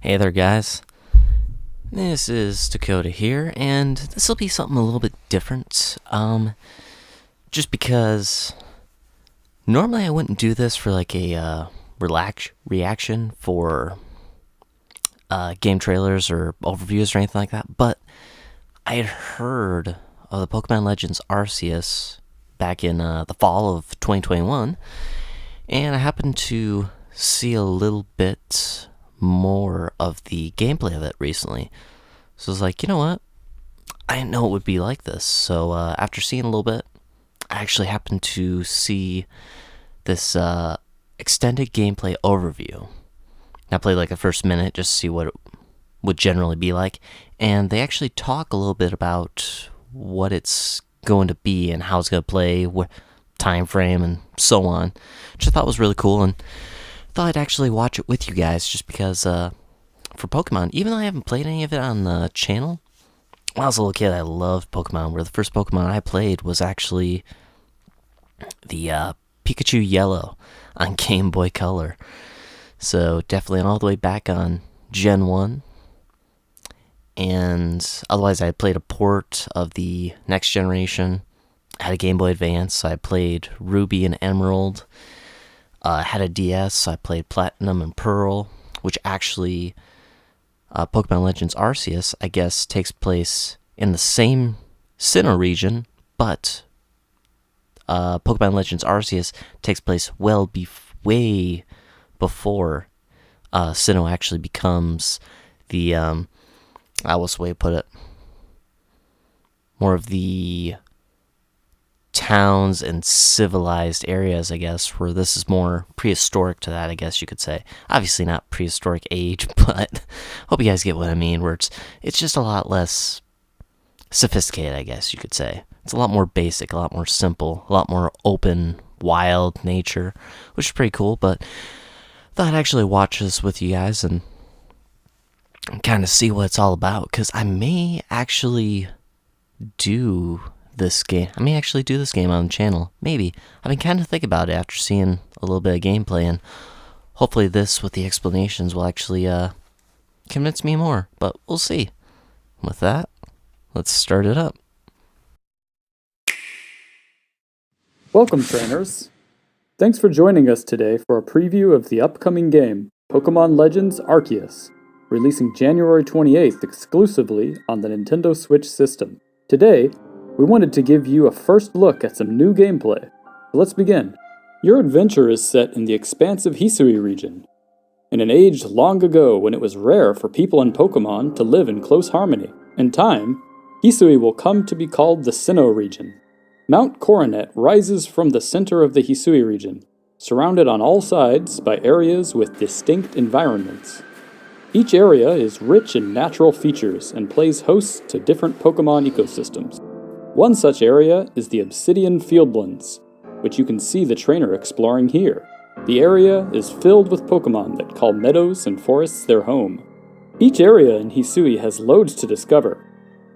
Hey there, guys. This is Dakota here, and this will be something a little bit different. Just because normally I wouldn't do this for like a relax reaction for game trailers or overviews or anything like that, but I had heard of the Pokemon Legends Arceus back in the fall of 2021, and I happened to see a little bit more of the gameplay of it recently. So I was like, you know what? I didn't know it would be like this. So after seeing a little bit, I actually happened to see this extended gameplay overview. I played like the first minute just to see what it would generally be like. And they actually talk a little bit about what it's going to be and how it's going to play, what time frame, and so on, which I thought was really cool. And thought I'd actually watch it with you guys just because for Pokemon, even though I haven't played any of it on the channel, when I was a little kid, I loved Pokemon, where the first Pokemon I played was actually the Pikachu Yellow on Game Boy Color. So definitely all the way back on Gen 1. And otherwise, I played a port of the next generation. I had a Game Boy Advance, so I played Ruby and Emerald. Had a DS, so I played Platinum and Pearl, which actually, Pokemon Legends Arceus, I guess, takes place in the same Sinnoh region, but Pokemon Legends Arceus takes place way before Sinnoh actually becomes the, what's the way to put it, more of the towns and civilized areas, I guess, where this is more prehistoric to that, I guess you could say. Obviously not prehistoric age, but hope you guys get what I mean, where it's just a lot less sophisticated, I guess you could say. It's a lot more basic, a lot more simple, a lot more open, wild nature, which is pretty cool, but thought I'd actually watch this with you guys and kind of see what it's all about, because I may actually do this game. I may actually do this game on the channel. Maybe. I've been kind of thinking about it after seeing a little bit of gameplay, and hopefully this with the explanations will actually convince me more, but we'll see. With that, let's start it up. Welcome, trainers. Thanks for joining us today for a preview of the upcoming game, Pokemon Legends Arceus, releasing January 28th exclusively on the Nintendo Switch system. Today, we wanted to give you a first look at some new gameplay. So let's begin. Your adventure is set in the expansive Hisui region, in an age long ago when it was rare for people and Pokemon to live in close harmony. In time, Hisui will come to be called the Sinnoh region. Mount Coronet rises from the center of the Hisui region, surrounded on all sides by areas with distinct environments. Each area is rich in natural features and plays host to different Pokemon ecosystems. One such area is the Obsidian Fieldlands, which you can see the trainer exploring here. The area is filled with Pokemon that call meadows and forests their home. Each area in Hisui has loads to discover,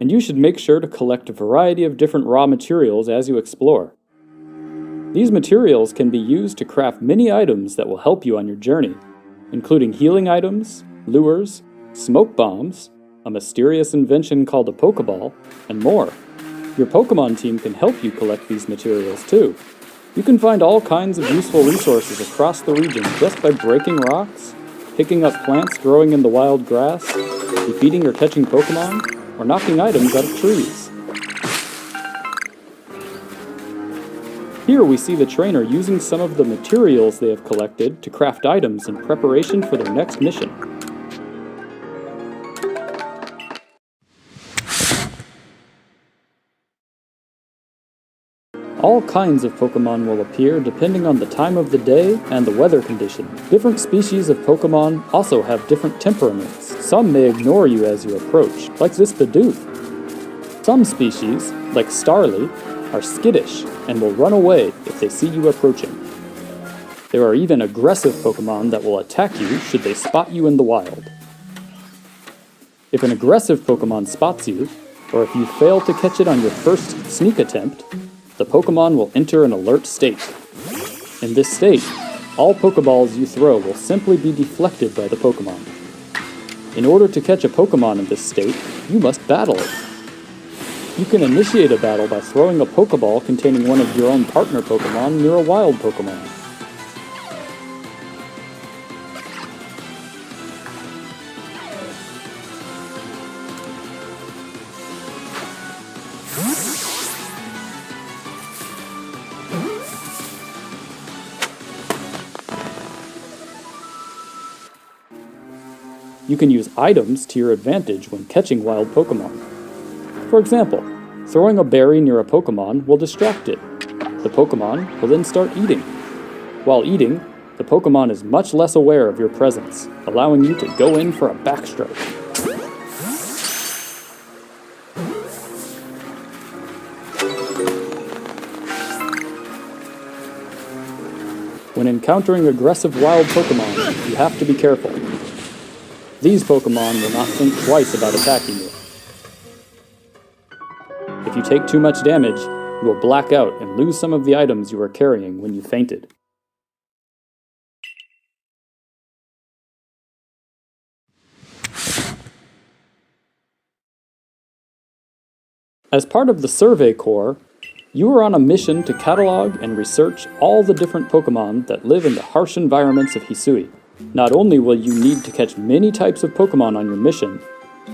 and you should make sure to collect a variety of different raw materials as you explore. These materials can be used to craft many items that will help you on your journey, including healing items, lures, smoke bombs, a mysterious invention called a Pokeball, and more. Your Pokemon team can help you collect these materials too. You can find all kinds of useful resources across the region just by breaking rocks, picking up plants growing in the wild grass, defeating or catching Pokemon, or knocking items out of trees. Here we see the trainer using some of the materials they have collected to craft items in preparation for their next mission. All kinds of Pokemon will appear depending on the time of the day and the weather condition. Different species of Pokemon also have different temperaments. Some may ignore you as you approach, like this Bidoof. Some species, like Starly, are skittish and will run away if they see you approaching. There are even aggressive Pokemon that will attack you should they spot you in the wild. If an aggressive Pokemon spots you, or if you fail to catch it on your first sneak attempt, the Pokemon will enter an alert state. In this state, all Pokeballs you throw will simply be deflected by the Pokemon. In order to catch a Pokemon in this state, you must battle it. You can initiate a battle by throwing a Pokeball containing one of your own partner Pokemon near a wild Pokemon. You can use items to your advantage when catching wild Pokemon. For example, throwing a berry near a Pokemon will distract it. The Pokemon will then start eating. While eating, the Pokemon is much less aware of your presence, allowing you to go in for a backstroke. When encountering aggressive wild Pokemon, you have to be careful. These Pokemon will not think twice about attacking you. If you take too much damage, you will black out and lose some of the items you were carrying when you fainted. As part of the Survey Corps, you are on a mission to catalog and research all the different Pokemon that live in the harsh environments of Hisui. Not only will you need to catch many types of Pokemon on your mission,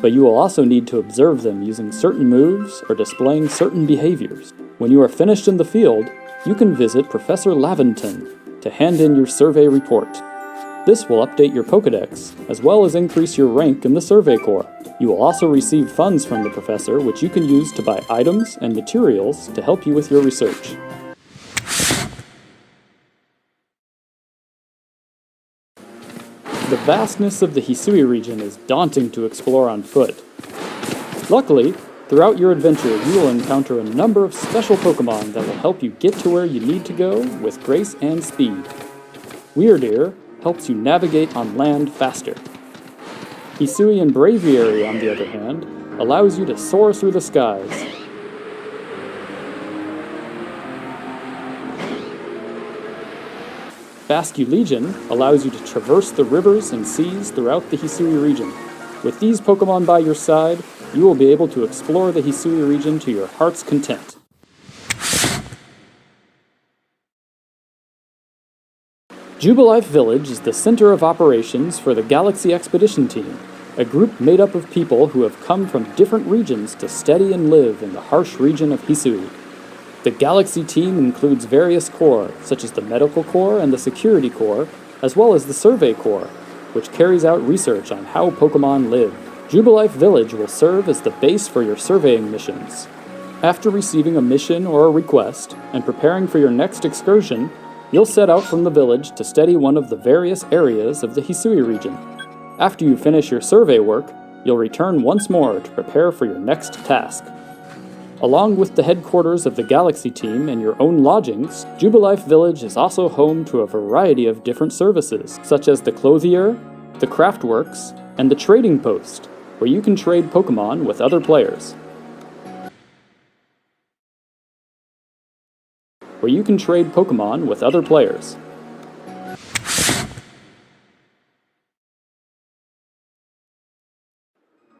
but you will also need to observe them using certain moves or displaying certain behaviors. When you are finished in the field, you can visit Professor Laventon to hand in your survey report. This will update your Pokedex, as well as increase your rank in the Survey Corps. You will also receive funds from the professor, which you can use to buy items and materials to help you with your research. The vastness of the Hisui region is daunting to explore on foot. Luckily, throughout your adventure, you will encounter a number of special Pokemon that will help you get to where you need to go with grace and speed. Weirdeer helps you navigate on land faster. Hisui and Braviary, on the other hand, allows you to soar through the skies. Basculegion allows you to traverse the rivers and seas throughout the Hisui region. With these Pokemon by your side, you will be able to explore the Hisui region to your heart's content. Jubilife Village is the center of operations for the Galaxy Expedition Team, a group made up of people who have come from different regions to study and live in the harsh region of Hisui. The Galaxy team includes various corps, such as the Medical Corps and the Security Corps, as well as the Survey Corps, which carries out research on how Pokemon live. Jubilife Village will serve as the base for your surveying missions. After receiving a mission or a request, and preparing for your next excursion, you'll set out from the village to study one of the various areas of the Hisui region. After you finish your survey work, you'll return once more to prepare for your next task. Along with the headquarters of the Galaxy team and your own lodgings, Jubilife Village is also home to a variety of different services, such as the Clothier, the Craftworks, and the Trading Post, where you can trade Pokemon with other players.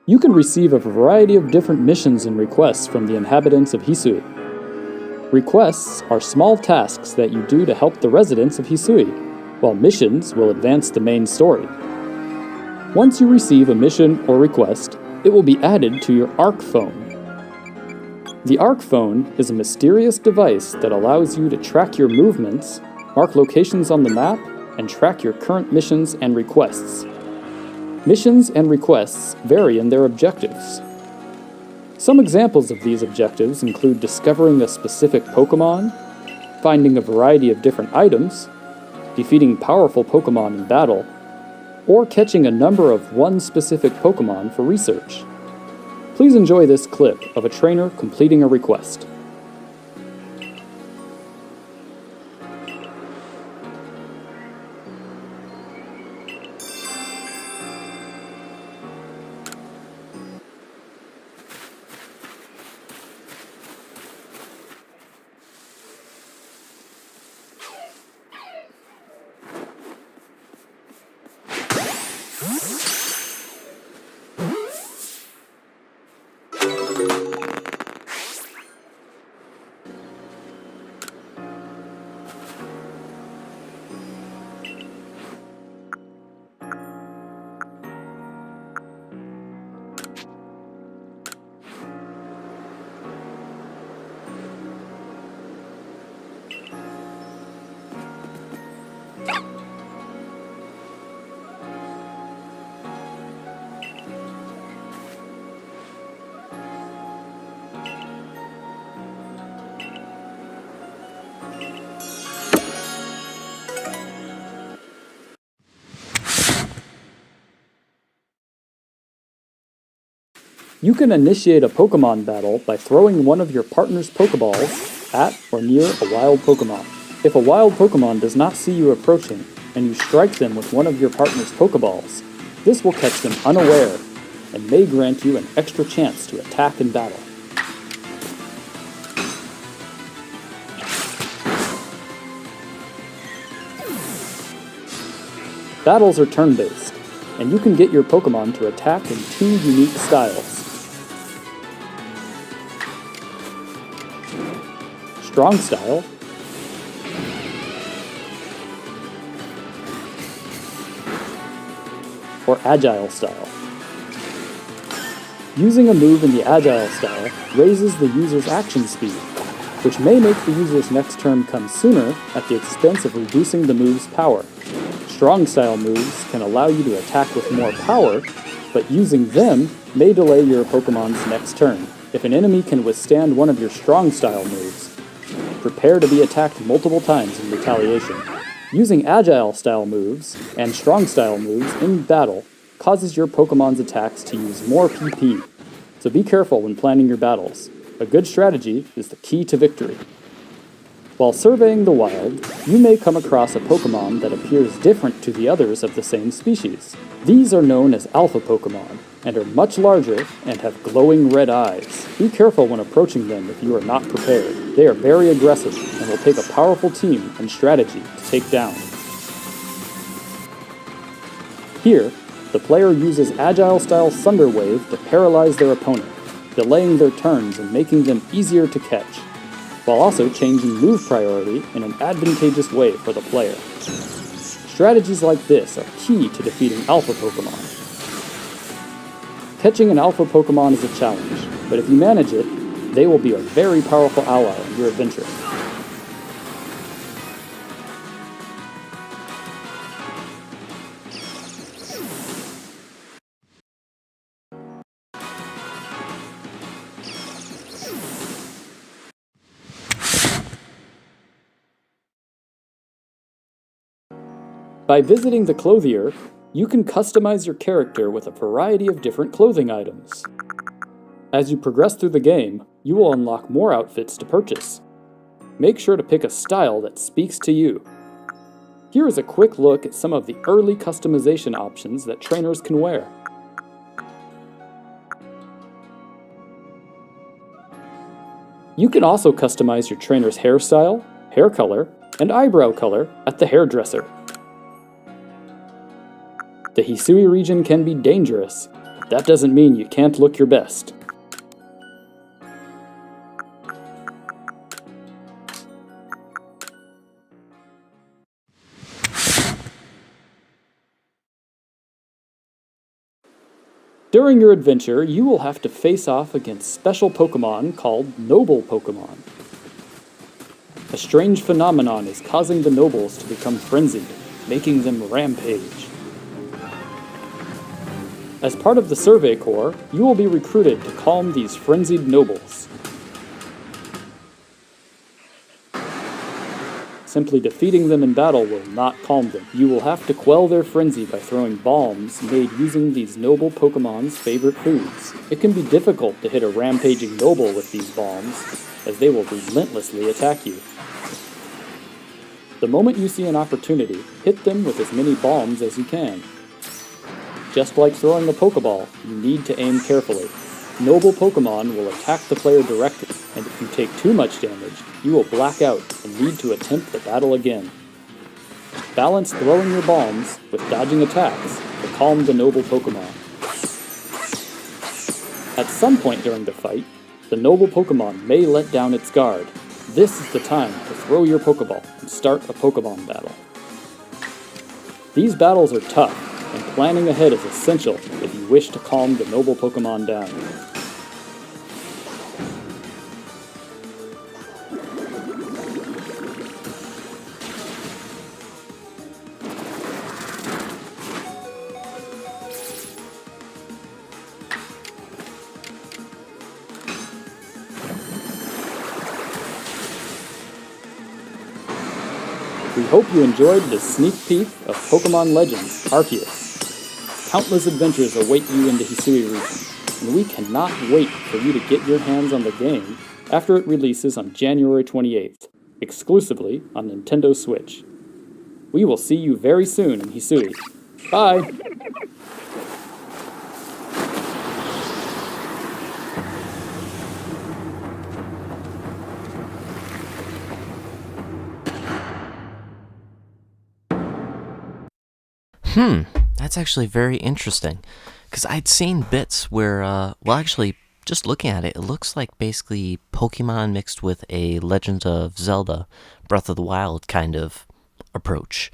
You can receive a variety of different missions and requests from the inhabitants of Hisui. Requests are small tasks that you do to help the residents of Hisui, while missions will advance the main story. Once you receive a mission or request, it will be added to your Arc Phone. The Arc Phone is a mysterious device that allows you to track your movements, mark locations on the map, and track your current missions and requests. Missions and requests vary in their objectives. Some examples of these objectives include discovering a specific Pokemon, finding a variety of different items, defeating powerful Pokemon in battle, or catching a number of one specific Pokemon for research. Please enjoy this clip of a trainer completing a request. You can initiate a Pokemon battle by throwing one of your partner's Pokeballs at or near a wild Pokemon. If a wild Pokemon does not see you approaching, and you strike them with one of your partner's Pokeballs, this will catch them unaware and may grant you an extra chance to attack in battle. Battles are turn-based, and you can get your Pokemon to attack in 2 unique styles. Strong Style or Agile Style. Using a move in the Agile Style raises the user's action speed, which may make the user's next turn come sooner at the expense of reducing the move's power. Strong Style moves can allow you to attack with more power, but using them may delay your Pokemon's next turn. If an enemy can withstand one of your Strong Style moves, prepare to be attacked multiple times in retaliation. Using Agile Style moves and Strong Style moves in battle causes your Pokemon's attacks to use more PP, so be careful when planning your battles. A good strategy is the key to victory. While surveying the wild, you may come across a Pokemon that appears different to the others of the same species. These are known as Alpha Pokemon, and are much larger and have glowing red eyes. Be careful when approaching them if you are not prepared. They are very aggressive and will take a powerful team and strategy to take down. Here, the player uses Agile-style Thunder Wave to paralyze their opponent, delaying their turns and making them easier to catch, while also changing move priority in an advantageous way for the player. Strategies like this are key to defeating Alpha Pokemon. Catching an Alpha Pokemon is a challenge, but if you manage it, they will be a very powerful ally in your adventure. By visiting the clothier, you can customize your character with a variety of different clothing items. As you progress through the game, you will unlock more outfits to purchase. Make sure to pick a style that speaks to you. Here is a quick look at some of the early customization options that trainers can wear. You can also customize your trainer's hairstyle, hair color, and eyebrow color at the hairdresser. The Hisui region can be dangerous, but that doesn't mean you can't look your best. During your adventure, you will have to face off against special Pokemon called Noble Pokemon. A strange phenomenon is causing the Nobles to become frenzied, making them rampage. As part of the Survey Corps, you will be recruited to calm these frenzied Nobles. Simply defeating them in battle will not calm them. You will have to quell their frenzy by throwing bombs made using these Noble Pokemon's favorite foods. It can be difficult to hit a rampaging Noble with these bombs, as they will relentlessly attack you. The moment you see an opportunity, hit them with as many bombs as you can. Just like throwing a Pokeball, you need to aim carefully. Noble Pokemon will attack the player directly, and if you take too much damage, you will black out and need to attempt the battle again. Balance throwing your bombs with dodging attacks to calm the Noble Pokemon. At some point during the fight, the Noble Pokemon may let down its guard. This is the time to throw your Pokeball and start a Pokemon battle. These battles are tough, and planning ahead is essential if you wish to calm the Noble Pokemon down. We hope you enjoyed this sneak peek of Pokemon Legends Arceus. Countless adventures await you in the Hisui region. and we cannot wait for you to get your hands on the game after it releases on January 28th, exclusively on Nintendo Switch. We will see you very soon in Hisui. Bye! That's actually very interesting. Because I'd seen bits where, actually, just looking at it, it looks like basically Pokemon mixed with a Legend of Zelda, Breath of the Wild kind of approach,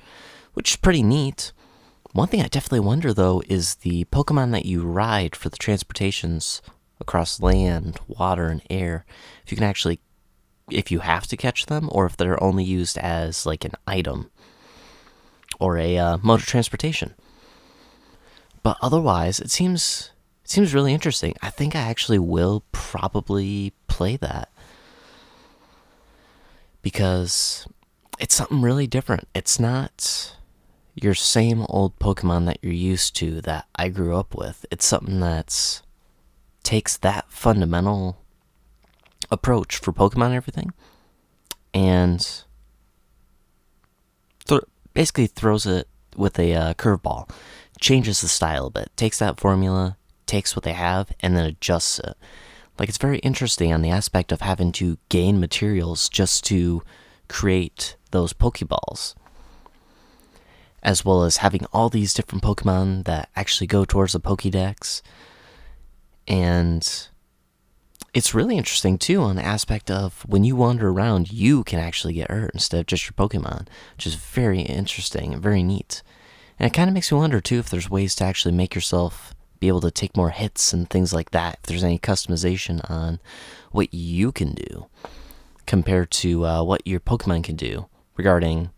which is pretty neat. One thing I definitely wonder, though, is the Pokemon that you ride for the transportations across land, water, and air, if you have to catch them, or if they're only used as, like, an item, or a mode of transportation. But otherwise, it seems really interesting. I think I actually will probably play that. Because it's something really different. It's not your same old Pokemon that you're used to that I grew up with. It's something that takes that fundamental approach for Pokemon and everything and basically throws it with a curveball. Changes the style a bit. Takes that formula, takes what they have, and then adjusts it. Like, it's very interesting on the aspect of having to gain materials just to create those Pokeballs, as well as having all these different Pokemon that actually go towards the Pokédex. And it's really interesting, too, on the aspect of when you wander around, you can actually get hurt instead of just your Pokemon, which is very interesting and very neat. And it kind of makes me wonder, too, if there's ways to actually make yourself be able to take more hits and things like that, if there's any customization on what you can do compared to what your Pokemon can do regarding,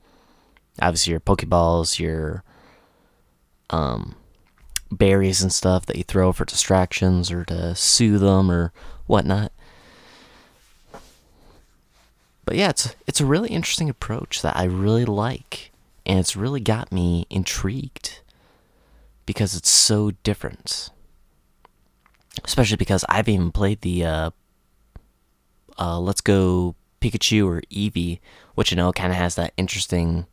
obviously, your Pokeballs, your berries and stuff that you throw for distractions or to soothe them or whatnot. But yeah, it's a really interesting approach that I really like, and it's really got me intrigued because it's so different. Especially because I've even played the Let's Go Pikachu or Eevee, which I know kind of has that interesting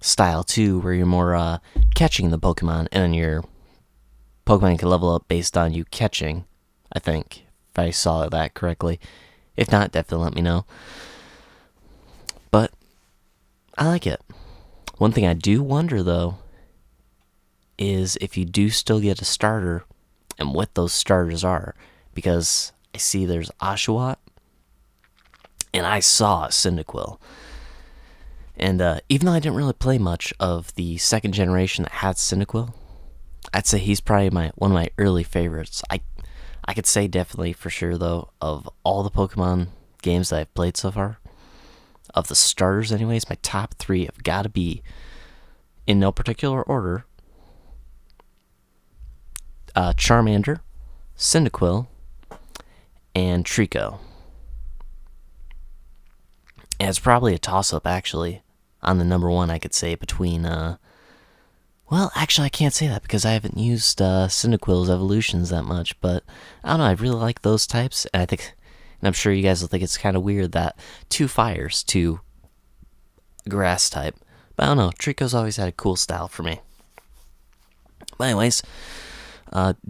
style too, where you're more catching the Pokemon, and then your Pokemon can level up based on you catching, I think, if I saw that correctly. If not, definitely let me know. But I like it. One thing I do wonder, though, is if you do still get a starter and what those starters are. Because I see there's Oshawott, and I saw a Cyndaquil. And even though I didn't really play much of the second generation that had Cyndaquil, I'd say he's probably one of my early favorites. I could say definitely for sure, though, of all the Pokemon games that I've played so far, of the starters anyways, my top 3 have got to be, in no particular order, Charmander, Cyndaquil, and Trico. And it's probably a toss-up, actually, on the number 1, I could say, between, well, actually, I can't say that because I haven't used Cyndaquil's evolutions that much, but I don't know, I really like those types, and I'm sure you guys will think it's kind of weird that 2 fires to grass type, but I don't know, Trico's always had a cool style for me. But anyways,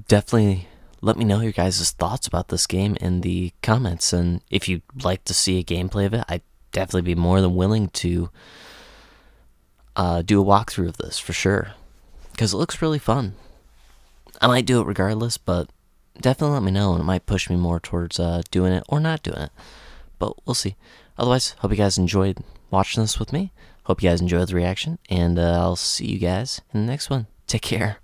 definitely let me know your guys' thoughts about this game in the comments, and if you'd like to see a gameplay of it, I'd definitely be more than willing to do a walkthrough of this for sure, because it looks really fun. I might do it regardless, but definitely let me know, and it might push me more towards doing it or not doing it, but we'll see. Otherwise, hope you guys enjoyed watching this with me. Hope you guys enjoyed the reaction, and I'll see you guys in the next one. Take care.